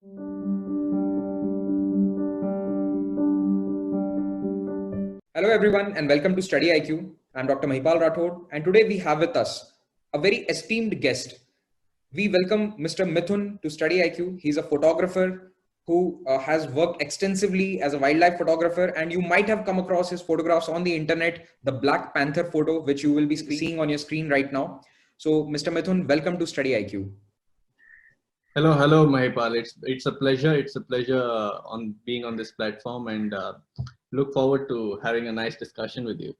Hello, everyone, and welcome to Study IQ. I'm Dr. Mahipal Rathod, and today we have with us a very esteemed guest. We welcome Mr. Mithun to Study IQ. He's a photographer who has worked extensively as a wildlife photographer, and you might have come across his photographs on the internet, the Black Panther photo, which you will be seeing on your screen right now. So, Mr. Mithun, welcome to Study IQ. Hello, Mahipal. It's a pleasure. It's a pleasure on being on this platform, and look forward to having a nice discussion with you.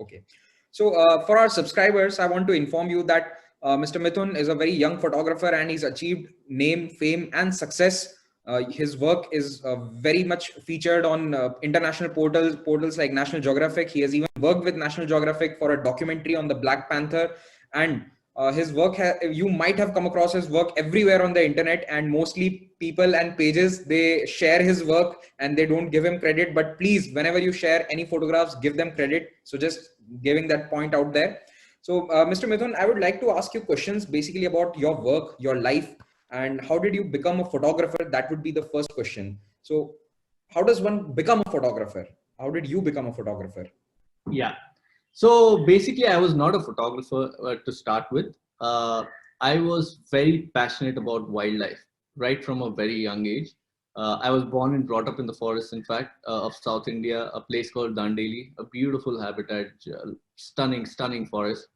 Okay. So for our subscribers, I want to inform you that Mr. Mithun is a very young photographer and he's achieved name, fame, and success. His work is very much featured on international portals like National Geographic. He has even worked with National Geographic for a documentary on the Black Panther. And his work, you might have come across his work everywhere on the internet, and mostly people and pages, they share his work and they don't give him credit. But please, whenever you share any photographs, give them credit. So just giving that point out there. So Mr. Mithun, I would like to ask you questions basically about your work, your life, and how did you become a photographer? That would be the first question. So how does one become a photographer? How did you become a photographer? Yeah. So basically, I was not a photographer to start with. I was very passionate about wildlife right from a very young age. I was born and brought up in the forest, in fact, of South India, a place called Dandeli, a beautiful habitat, stunning forest.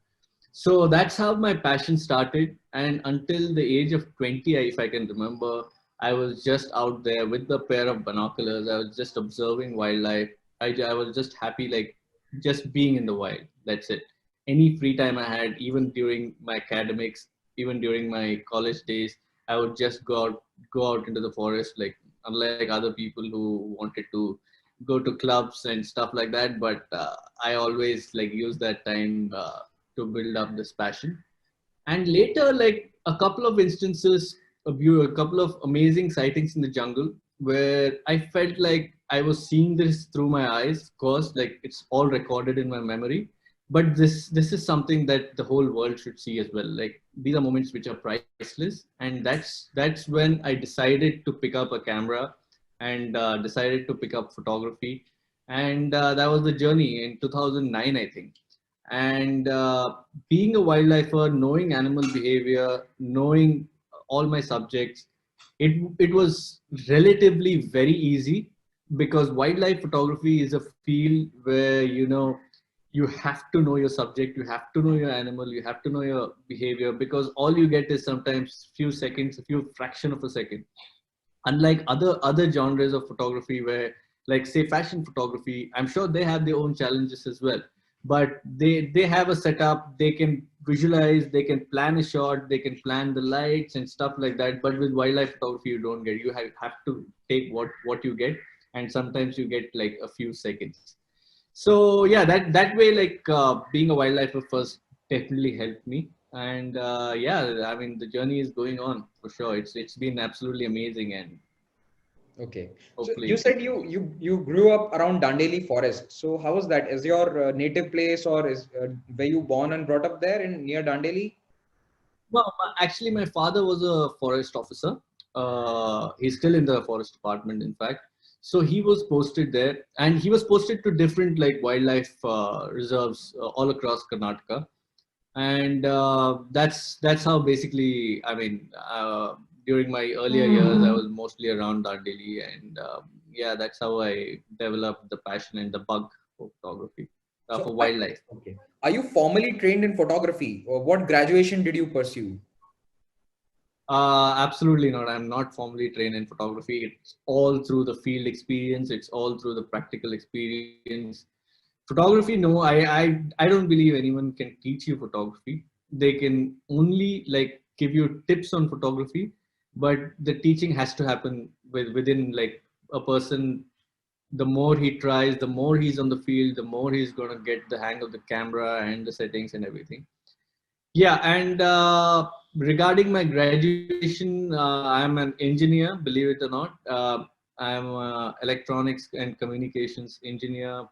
So that's how my passion started. And until the age of 20, if I can remember, I was just out there with a pair of binoculars. I was just observing wildlife. I was just happy, like just being in the wild. That's it. Any free time I had, even during my academics, even during my college days, I would just go out into the forest, like unlike other people who wanted to go to clubs and stuff like that. But I always like use that time to build up this passion. And later, like a couple of instances, a couple of amazing sightings in the jungle where I felt like I was seeing this through my eyes. Of course, like it's all recorded in my memory, but this is something that the whole world should see as well. Like these are moments which are priceless, and that's when I decided to pick up a camera and decided to pick up photography, and that was the journey in 2009, I think. And being a wildlifer, knowing animal behavior, knowing all my subjects, it was relatively very easy, because wildlife photography is a field where you have to know your subject, you have to know your animal, you have to know your behavior, because all you get is sometimes few seconds, a few fraction of a second. Unlike other genres of photography, where like say fashion photography, I'm sure they have their own challenges as well, but they have a setup, they can visualize, they can plan a shot, they can plan the lights and stuff like that. But with wildlife photography, you don't get, you have to take what you get, and sometimes you get like a few seconds. So yeah, that way, like being a wildlifer first definitely helped me. And yeah, I mean the journey is going on for sure. It's been absolutely amazing. And Okay. So you hopefully, said you grew up around Dandeli Forest. So how was that? Is your native place, or is were you born and brought up there in near Dandeli? well, actually my father was a forest officer. He's still in the forest department, in fact. So he was posted there, and he was posted to different like wildlife reserves all across Karnataka. And that's how basically, I mean, during my earlier years, I was mostly around Delhi. And yeah, that's how I developed the passion and the bug for photography, So for wildlife. okay. Are you formally trained in photography, or what graduation did you pursue? Absolutely not. I'm not formally trained in photography. It's all through the field experience. It's all through the practical experience. Photography, no, I don't believe anyone can teach you photography. They can only like give you tips on photography, but the teaching has to happen within like a person. The more he tries, the more he's on the field, the more he's gonna get the hang of the camera and the settings and everything. Yeah, and regarding my graduation, I'm an engineer, believe it or not. I'm electronics and communications engineer,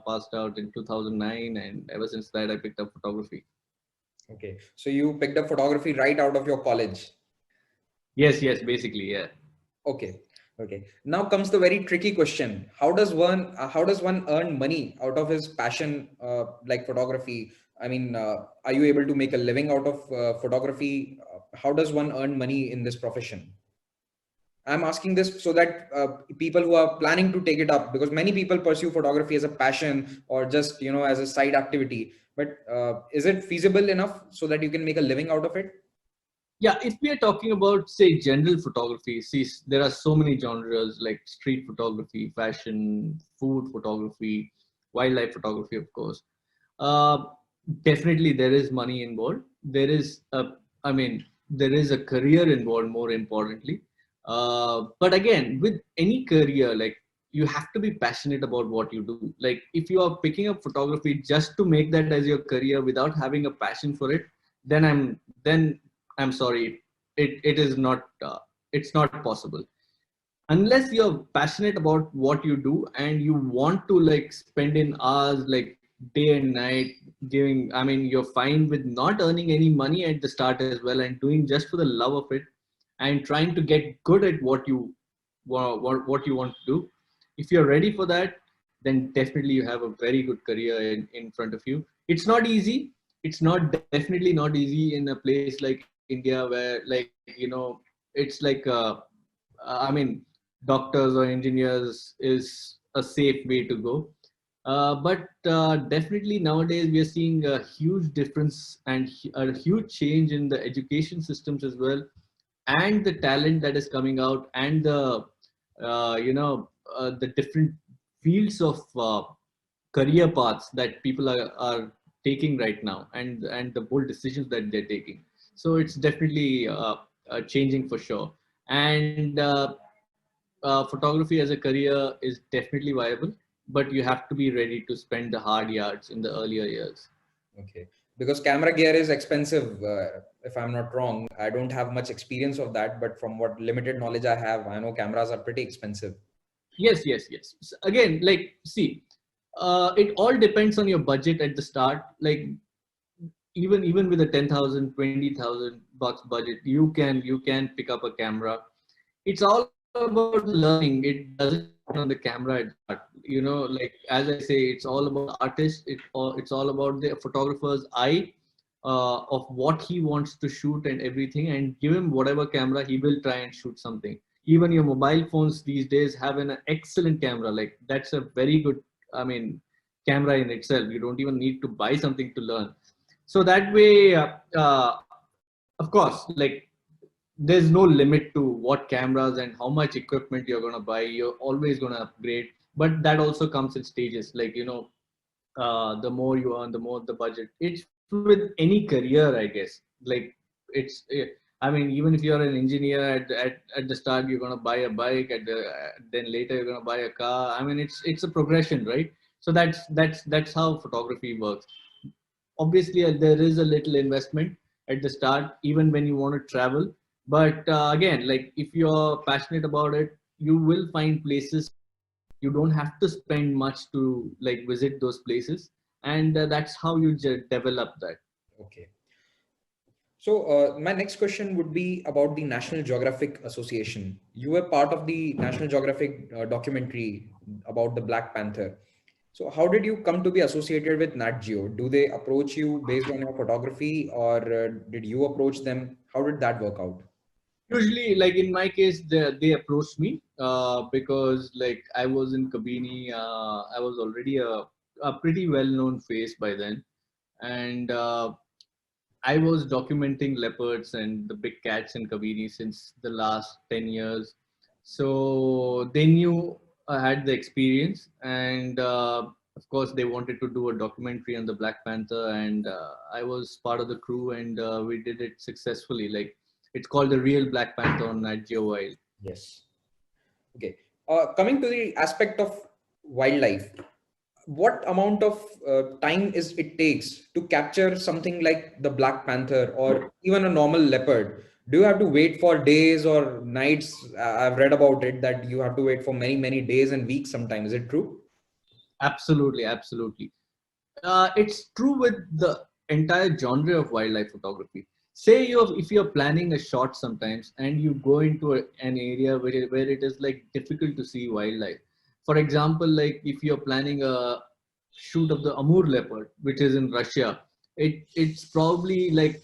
passed out in 2009, and ever since that, I picked up photography. Okay. So you picked up photography right out of your college. Yes, basically, yeah. Okay. Okay. Now comes the very tricky question. How does one earn money out of his passion, like photography? I mean, are you able to make a living out of photography? How does one earn money in this profession? I'm asking this so that people who are planning to take it up, because many people pursue photography as a passion or just, as a side activity. But is it feasible enough so that you can make a living out of it? Yeah, if we are talking about, say, general photography, see, there are so many genres like street photography, fashion, food photography, wildlife photography, of course. Uh, Definitely, there is money involved. There is I mean, there is a career involved. More importantly, but again, with any career, like you have to be passionate about what you do. Like if you are picking up photography just to make that as your career without having a passion for it, then I'm sorry, it is not it's not possible unless you're passionate about what you do and you want to like spend in hours like day and night giving. I mean, you're fine with not earning any money at the start as well and doing just for the love of it and trying to get good at what you want to do. If you're ready for that, then definitely you have a very good career in front of you. It's not easy. It's not definitely not easy in a place like India where, like, it's like I mean, doctors or engineers is a safe way to go. But definitely nowadays we are seeing a huge difference and a huge change in the education systems as well, and the talent that is coming out, and the different fields of career paths that people are taking right now, and the bold decisions that they're taking. So it's definitely changing for sure. And photography as a career is definitely viable, but you have to be ready to spend the hard yards in the earlier years. Okay. Because camera gear is expensive, if I'm not wrong. I don't have much experience of that, but from what limited knowledge I have, I know cameras are pretty expensive. Yes, yes, yes. Again, like, see, it all depends on your budget at the start. Like, even with a 10,000, 20,000 bucks budget, you can pick up a camera. It's all about learning. It doesn't depend on the camera at the start. Like as I say, it's all about the artist. It's all about the photographer's eye, of what he wants to shoot and everything, and give him whatever camera, he will try and shoot something. Even your mobile phones these days have an excellent camera. Like that's a very good, I mean, camera in itself. You don't even need to buy something to learn. So that way, of course, like there's no limit to what cameras and how much equipment you're going to buy. You're always going to upgrade, but that also comes in stages. Like, the more you earn, the more the budget. It's with any career, I guess. Like it's I mean, even if you're an engineer, at the start you're going to buy a bike, then later you're going to buy a car. I mean, it's a progression, right? So that's how photography works. Obviously, there is a little investment at the start even when you want to travel, but again, like if you're passionate about it, you will find places. You don't have to spend much to like visit those places, and that's how you develop that. Okay. So my next question would be about the National Geographic Association. You were part of the National Geographic documentary about the Black Panther. So how did you come to be associated with Nat Geo? Do they approach you based on your photography, or did you approach them? How did that work out? Usually, like in my case, they approached me because like I was in Kabini. I was already a pretty well-known face by then, and I was documenting leopards and the big cats in Kabini since the last 10 years. So they knew I had the experience, and of course, they wanted to do a documentary on the Black Panther, and I was part of the crew, and we did it successfully. Like it's called the Real Black Panther on Nat Geo Wild. Yes. Okay. Coming to the aspect of wildlife, what amount of time is it takes to capture something like the Black Panther or even a normal leopard? Do you have to wait for days or nights? I've read about it that you have to wait for many, many days and weeks sometimes. Is it true? Absolutely, absolutely. It's true with the entire genre of wildlife photography. say if you're planning a shot sometimes and you go into an area where it is like difficult to see wildlife. For example, like if you're planning a shoot of the Amur leopard, which is in Russia, it's probably like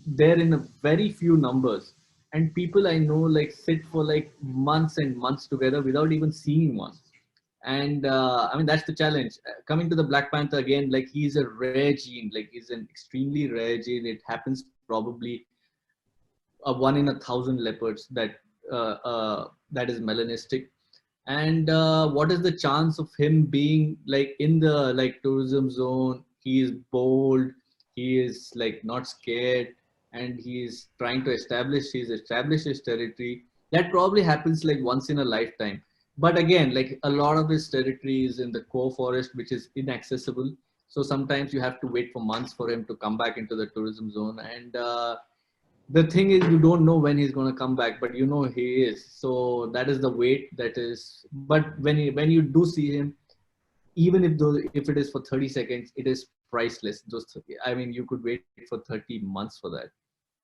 there in a very few numbers, and people I know like sit for like months and months together without even seeing one. And I mean that's the challenge. Coming to the Black Panther again, like he's a rare gene, like he's an extremely rare gene. It happens probably a 1 in 1,000 leopards that is melanistic. And what is the chance of him being like in the like tourism zone? He is bold, he is like not scared, and he is trying to establish his territory. That probably happens like once in a lifetime. But again, like a lot of his territory is in the core forest, which is inaccessible. So sometimes you have to wait for months for him to come back into the tourism zone. And the thing is, you don't know when he's going to come back, but you know he is. So that is the wait that is. But when you do see him, even if it is for 30 seconds, it is priceless. I mean, you could wait for 30 months for that.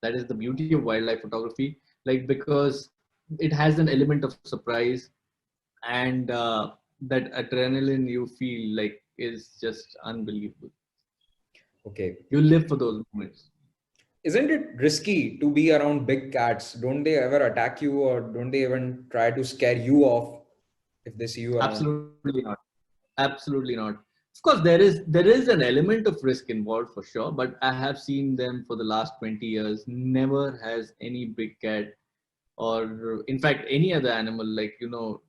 That is the beauty of wildlife photography, like because it has an element of surprise, and that adrenaline you feel like is just unbelievable. Okay. You live for those moments. Isn't it risky to be around big cats? Don't they ever attack you, or don't they even try to scare you off if they see you around? Absolutely not. Absolutely not. Of course, there is an element of risk involved for sure, but I have seen them for the last 20 years. Never has any big cat or in fact any other animal like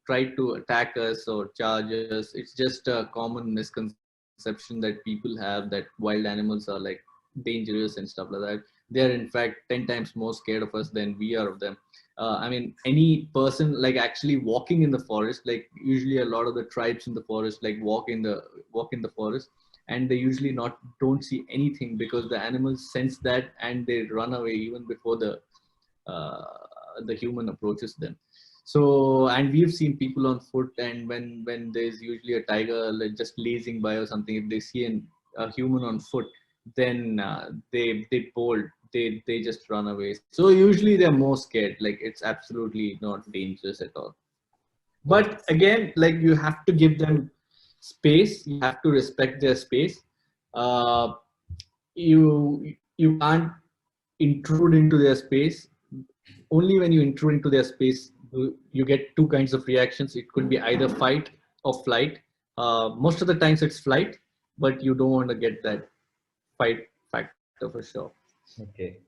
tried to attack us or charge us. It's just a common misconception that people have that wild animals are like dangerous and stuff like that. They're in fact 10 times more scared of us than we are of them. I mean, any person like actually walking in the forest, like usually a lot of the tribes in the forest like walk in the forest, and they usually not don't see anything because the animals sense that and they run away even before uh, the human approaches them. So, and we've seen people on foot, and when there's usually a tiger like just lazing by or something, if they see a human on foot, then they bolt, they just run away. So usually they're more scared. Like it's absolutely not dangerous at all. Okay. But again, like you have to give them space. You have to respect their space. Uh, you can't intrude into their space. Only when you intrude into their space you get two kinds of reactions. It could be either fight or flight. Most of the times it's flight, but you don't want to get that fight factor for sure. Okay.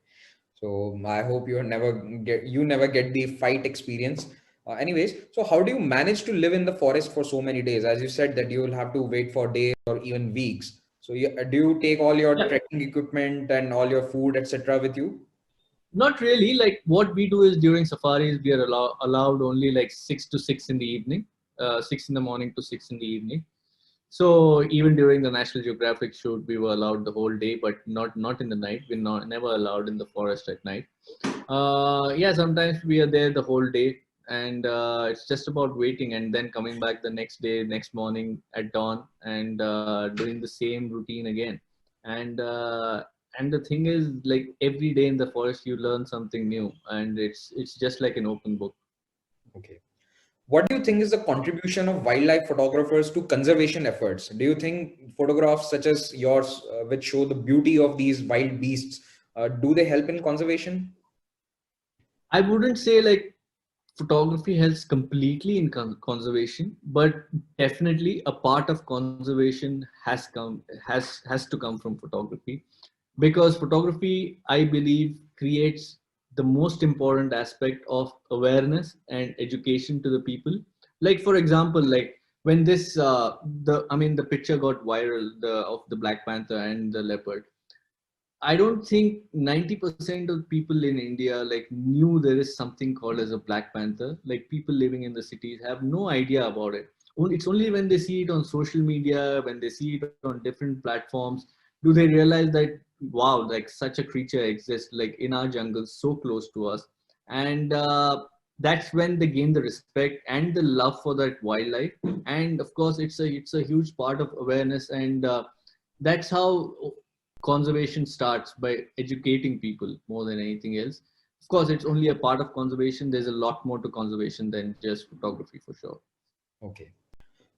So I hope you never get the fight experience. Anyways, so how do you manage to live in the forest for so many days? As you said that you will have to wait for days or even weeks. So do you take all your Yeah, trekking equipment and all your food, etc., with you? not really. Like what we do is during safaris we are allowed only like 6 to 6 in the evening, 6 in the morning to 6 in the evening. So even during the National Geographic shoot, we were allowed the whole day, but not in the night. We're not never allowed in the forest at night. Yeah, sometimes we are there the whole day, and it's just about waiting and then coming back the next day, next morning at dawn, and doing the same routine again. And and the thing is, like every day in the forest, you learn something new, and it's just like an open book. Okay. What do you think is the contribution of wildlife photographers to conservation efforts? Do you think photographs such as yours, which show the beauty of these wild beasts, do they help in conservation? I wouldn't say like photography helps completely in conservation, but definitely a part of conservation has to come from photography, because photography, I believe, creates the most important aspect of awareness and education to the people. Like for example, like when this the I mean the picture got viral, the of the Black Panther and the leopard. I don't think 90% of people in India like knew there is something called as a Black Panther. Like people living in the cities have no idea about it. It's only when they see it on social media, when they see it on different platforms, do they realize that wow, like such a creature exists like in our jungle so close to us. And that's when they gain the respect and the love for that wildlife. And of course, it's a huge part of awareness, and that's how conservation starts by educating people more than anything else. Of course, it's only a part of conservation. There's a lot more to conservation than just photography, for sure. Okay.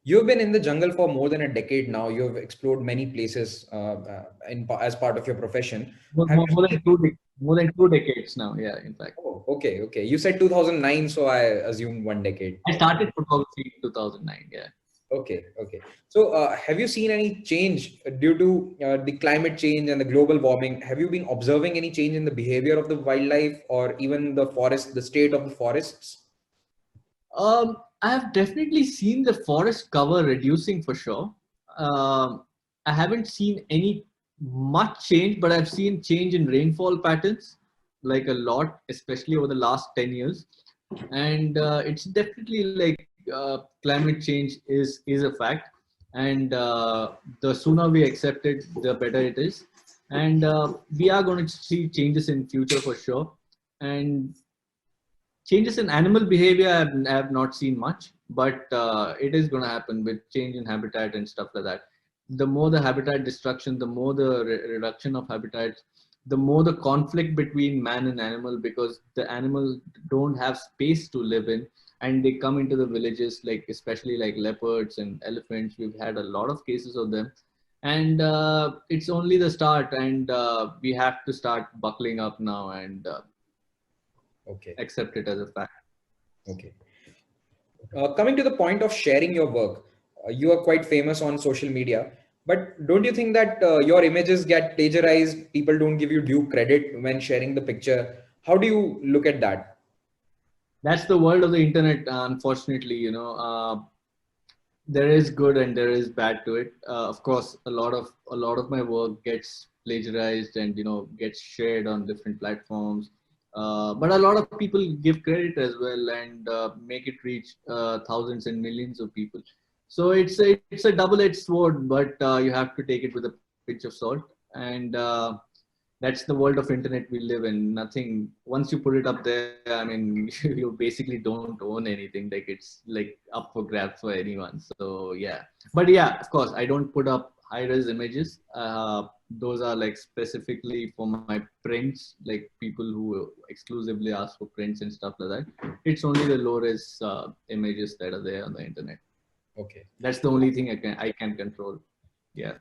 You've been in the jungle for more than a decade now. You've explored many places as part of your profession. Have you More seen? than more than 2 decades now. Yeah, in fact, Oh, okay, okay. You said 2009, so I assumed 1 decade. I started photography in 2009. Yeah. Okay, okay. So, have you seen any change due to the climate change and the global warming? Have you been observing any change in the behavior of the wildlife or even the forest, the state of the forests? I have definitely seen the forest cover reducing for sure. I haven't seen any much change, but I've seen change in rainfall patterns, like a lot, especially over the last 10 years. And it's definitely like climate change is a fact. And the sooner we accept it, the better it is. And we are going to see changes in future for sure. And changes in animal behavior I have not seen much, but it is going to happen with change in habitat and stuff like that. The more the habitat destruction, the more the reduction of habitats, the more the conflict between man and animal, because the animals don't have space to live in, and they come into the villages, like especially like leopards and elephants. We've had a lot of cases of them, and it's only the start, and we have to start buckling up now and Okay, accept it as a fact. okay. Coming to the point of sharing your work, you are quite famous on social media, but don't you think that your images get plagiarized? People don't give you due credit when sharing the picture. How do you look at that? That's the world of the internet, unfortunately. There is good and there is bad to it. Of course, a lot of my work gets plagiarized and gets shared on different platforms. But a lot of people give credit as well and make it reach thousands and millions of people. So it's a double-edged sword, but you have to take it with a pinch of salt. And that's the world of internet we live in. Nothing, once you put it up there, I mean, you basically don't own anything. Like, it's like up for grabs for anyone. So yeah, but yeah, of course, I don't put up high res images. Those are like specifically for my prints, like people who exclusively ask for prints and stuff like that. It's only the low res images that are there on the internet. Okay. That's the only thing I can control. Yeah.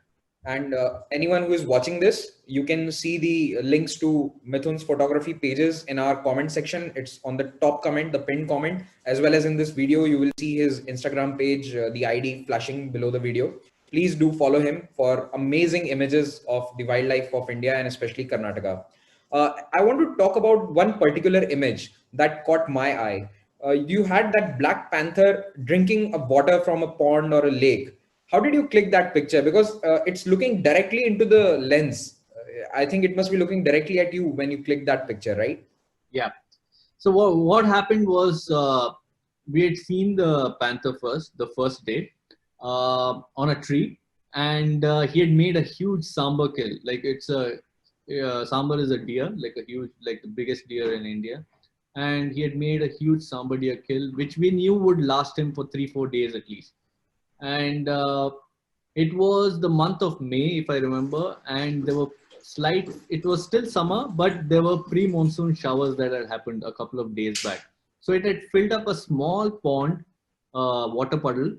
And anyone who is watching this, you can see the links to Mithun's photography pages in our comment section. It's on the top comment, the pinned comment, as well as in this video, you will see his Instagram page, the ID flashing below the video. Please do follow him for amazing images of the wildlife of India and especially Karnataka. I want to talk about one particular image that caught my eye. You had that black panther drinking a water from a pond or a lake. How did you click that picture? Because it's looking directly into the lens. I think it must be looking directly at you when you click that picture, right? Yeah. So what happened was we had seen the panther the first day, on a tree, and he had made a huge sambar kill. Like, it's a sambar is a deer, like a huge, like the biggest deer in India, and he had made a huge sambar deer kill, which we knew would last him for 3-4 days at least. And it was the month of May, if I remember, and there were it was still summer, but there were pre-monsoon showers that had happened a couple of days back. So it had filled up a small pond, water puddle,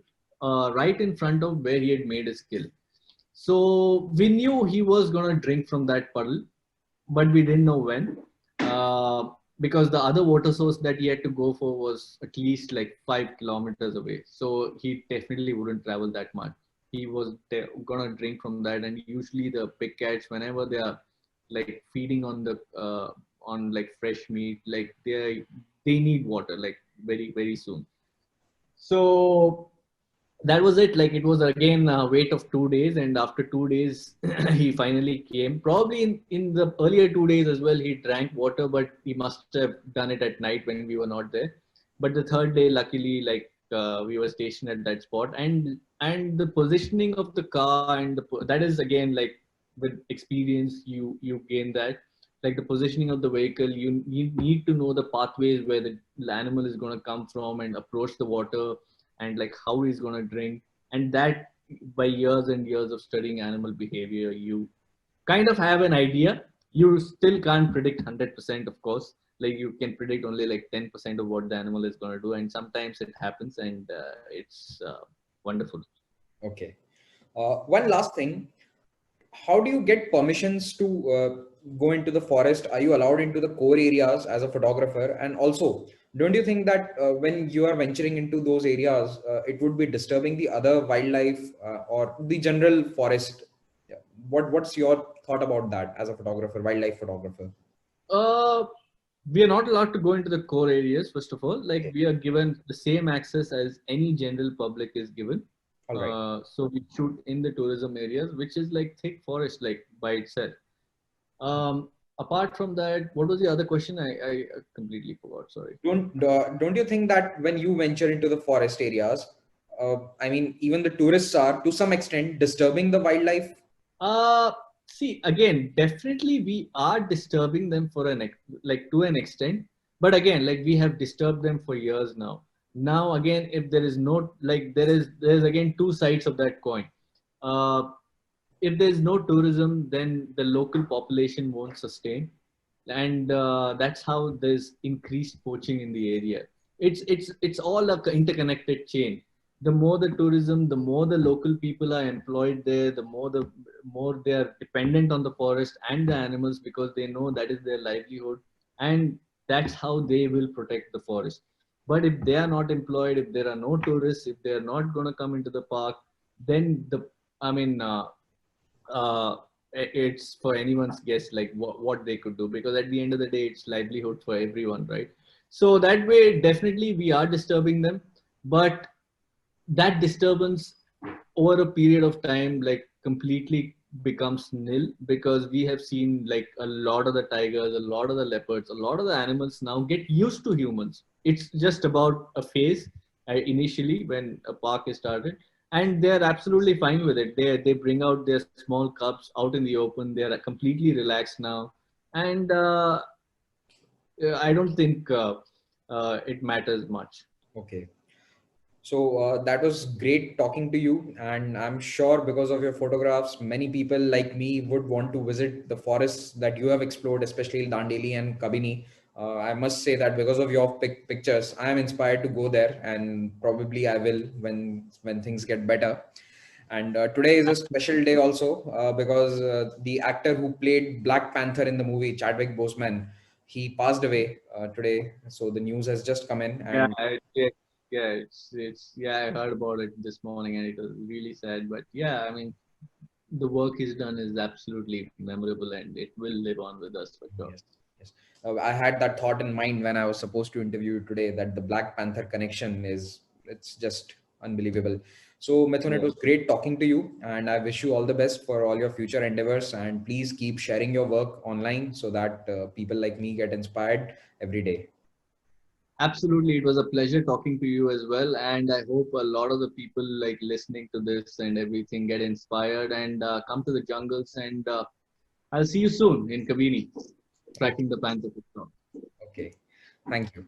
right in front of where he had made his kill. So we knew he was going to drink from that puddle, but we didn't know when. Because the other water source that he had to go for was at least like 5 kilometers away. So he definitely wouldn't travel that much. He was gonna drink from that, and usually the big cats, whenever they are like feeding on the on like fresh meat, like they need water like very very soon. So that was it. Like, it was again a wait of 2 days, and after 2 days he finally came. Probably in the earlier 2 days as well, he drank water, but he must have done it at night when we were not there. But the third day, luckily, like, we were stationed at that spot, and the positioning of the car, and that is again, like, with experience you gain that. Like, the positioning of the vehicle, you need to know the pathways where the animal is going to come from and approach the water, and like how he's going to drink. And that, by years and years of studying animal behavior, kind of have an idea. You still can't predict 100%, of course. Like you can predict only like 10% of what the animal is going to do, and sometimes it happens, and it's wonderful. Okay. One last thing. How do you get permissions to go into the forest? Are you allowed into the core areas as a photographer? And also, don't you think that when you are venturing into those areas, it would be disturbing the other wildlife or the general forest? Yeah. What's your thought about that as a photographer, wildlife photographer? Uh, we are not allowed to go into the core areas, first of all. Like Okay. we are given the same access as any general public is given. All right. So we shoot in the tourism areas, which is like thick forest, like by itself. Apart from that, what was the other question? I completely forgot. Sorry. Don't you think that when you venture into the forest areas, I mean, even the tourists are to some extent disturbing the wildlife? Uh, See, again, definitely we are disturbing them for like to an extent, but again, like we have disturbed them for years now. Now, again, if there is no like there's again two sides of that coin. Uh, if there's no tourism, then the local population won't sustain, and that's how there's increased poaching in the area. It's all a interconnected chain. The more the tourism, the more the local people are employed there, the more they are dependent on the forest and the animals, because they know that is their livelihood, and that's how they will protect the forest. But if they are not employed, if there are no tourists, if they are not going to come into the park, then I mean, it's for anyone's guess like what they could do, because at the end of the day it's livelihood for everyone, right? So that way definitely we are disturbing them, but that disturbance over a period of time like completely becomes nil, because we have seen like a lot of the tigers, a lot of the leopards, a lot of the animals now get used to humans. It's just about a phase initially when a park is started, and they're absolutely fine with it. They bring out their small cubs out in the open. They're completely relaxed now, and I don't think it matters much. Okay. So that was great talking to you. And I'm sure because of your photographs, many people like me would want to visit the forests that you have explored, especially Dandeli and Kabini. I must say that because of your pictures, I am inspired to go there, and probably I will when things get better. And today is a special day also because the actor who played Black Panther in the movie, Chadwick Boseman, he passed away today. So the news has just come in, Yeah, and yeah, I heard about it this morning and it was really sad. But yeah, I mean, the work he's done is absolutely memorable and it will live on with us for sure. yes, yes. I had that thought in mind when I was supposed to interview you today, that the Black Panther connection is, it's just unbelievable. So, Mithun, it Yeah, was great talking to you, and I wish you all the best for all your future endeavors. And please keep sharing your work online so that people like me get inspired every day. absolutely. It was a pleasure talking to you as well. And I hope a lot of the people like listening to this and everything get inspired and come to the jungles. And I'll see you soon in Kabini, Okay. tracking the panther. Okay. Thank you.